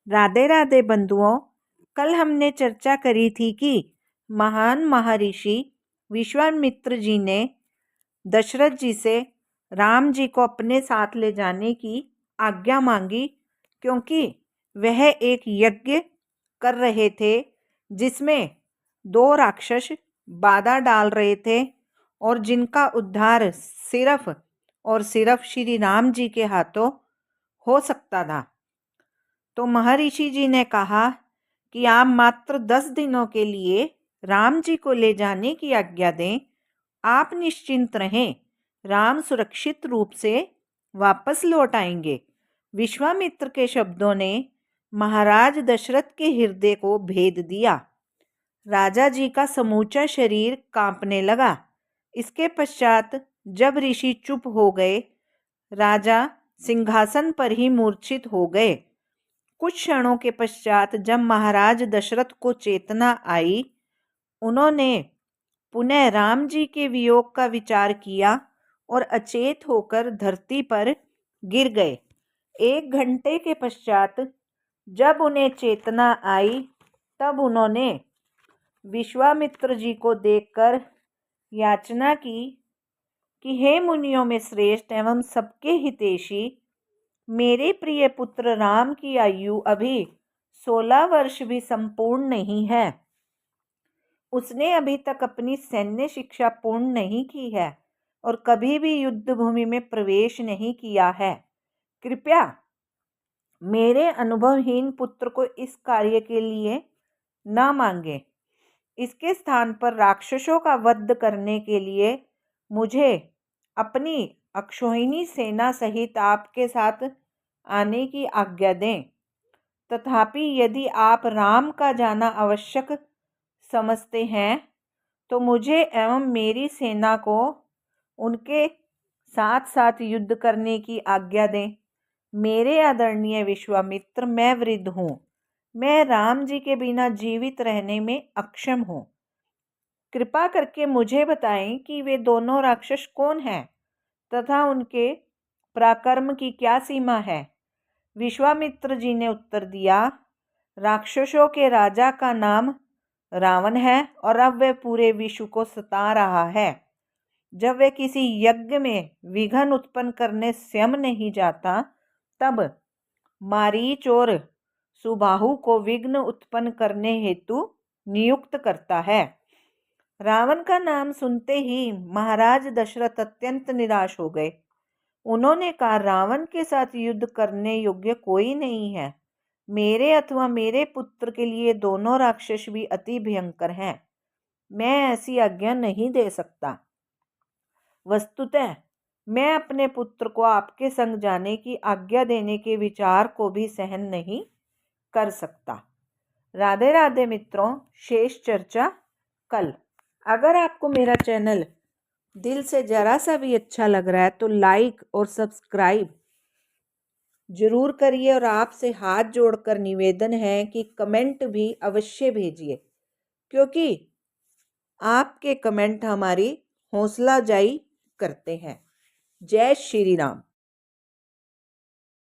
राधे राधे बंधुओं, कल हमने चर्चा करी थी कि महान महर्षि विश्वामित्र जी ने दशरथ जी से राम जी को अपने साथ ले जाने की आज्ञा मांगी, क्योंकि वह एक यज्ञ कर रहे थे जिसमें दो राक्षस बाधा डाल रहे थे और जिनका उद्धार सिर्फ और सिर्फ श्री राम जी के हाथों हो सकता था। तो महर्षि जी ने कहा कि आप मात्र 10 दिनों के लिए राम जी को ले जाने की आज्ञा दें। आप निश्चिंत रहें, राम सुरक्षित रूप से वापस लौट आएंगे। विश्वामित्र के शब्दों ने महाराज दशरथ के हृदय को भेद दिया। राजा जी का समूचा शरीर कांपने लगा। इसके पश्चात जब ऋषि चुप हो गए, राजा सिंहासन पर ही मूर्छित हो गए। कुछ क्षणों के पश्चात जब महाराज दशरथ को चेतना आई, उन्होंने पुनः राम जी के वियोग का विचार किया और अचेत होकर धरती पर गिर गए। 1 घंटे के पश्चात जब उन्हें चेतना आई, तब उन्होंने विश्वामित्र जी को देखकर याचना की कि हे मुनियों में श्रेष्ठ एवं सबके हितैषी, मेरे प्रिय पुत्र राम की आयु अभी 16 वर्ष भी संपूर्ण नहीं है। उसने अभी तक अपनी सैन्य शिक्षा पूर्ण नहीं की है और कभी भी युद्ध भूमि में प्रवेश नहीं किया है। कृपया मेरे अनुभवहीन पुत्र को इस कार्य के लिए न मांगे। इसके स्थान पर राक्षसों का वध करने के लिए मुझे अपनी अक्षौहिणी सेना सहित आपके साथ आने की आज्ञा दें। तथापि यदि आप राम का जाना आवश्यक समझते हैं तो मुझे एवं मेरी सेना को उनके साथ साथ युद्ध करने की आज्ञा दें। मेरे आदरणीय विश्वामित्र, मैं वृद्ध हूँ। मैं राम जी के बिना जीवित रहने में अक्षम हूँ। कृपा करके मुझे बताएं कि वे दोनों राक्षस कौन हैं तथा उनके पराक्रम की क्या सीमा है। विश्वामित्र जी ने उत्तर दिया, राक्षसों के राजा का नाम रावण है और अब वह पूरे विश्व को सता रहा है। जब वह किसी यज्ञ में विघ्न उत्पन्न करने स्वयं नहीं जाता, तब मारीच और सुबाहु को विघ्न उत्पन्न करने हेतु नियुक्त करता है। रावण का नाम सुनते ही महाराज दशरथ अत्यंत निराश हो गए। उन्होंने कहा, रावण के साथ युद्ध करने योग्य कोई नहीं है। मेरे अथवा मेरे पुत्र के लिए दोनों राक्षस भी अति भयंकर हैं। मैं ऐसी आज्ञा नहीं दे सकता। वस्तुतः मैं अपने पुत्र को आपके संग जाने की आज्ञा देने के विचार को भी सहन नहीं कर सकता। राधे राधे मित्रों, शेष चर्चा कल। अगर आपको मेरा चैनल दिल से जरा सा भी अच्छा लग रहा है तो लाइक और सब्सक्राइब जरूर करिए और आपसे हाथ जोड़कर निवेदन है कि कमेंट भी अवश्य भेजिए, क्योंकि आपके कमेंट हमारी हौसला अफजाई करते हैं। जय श्री राम।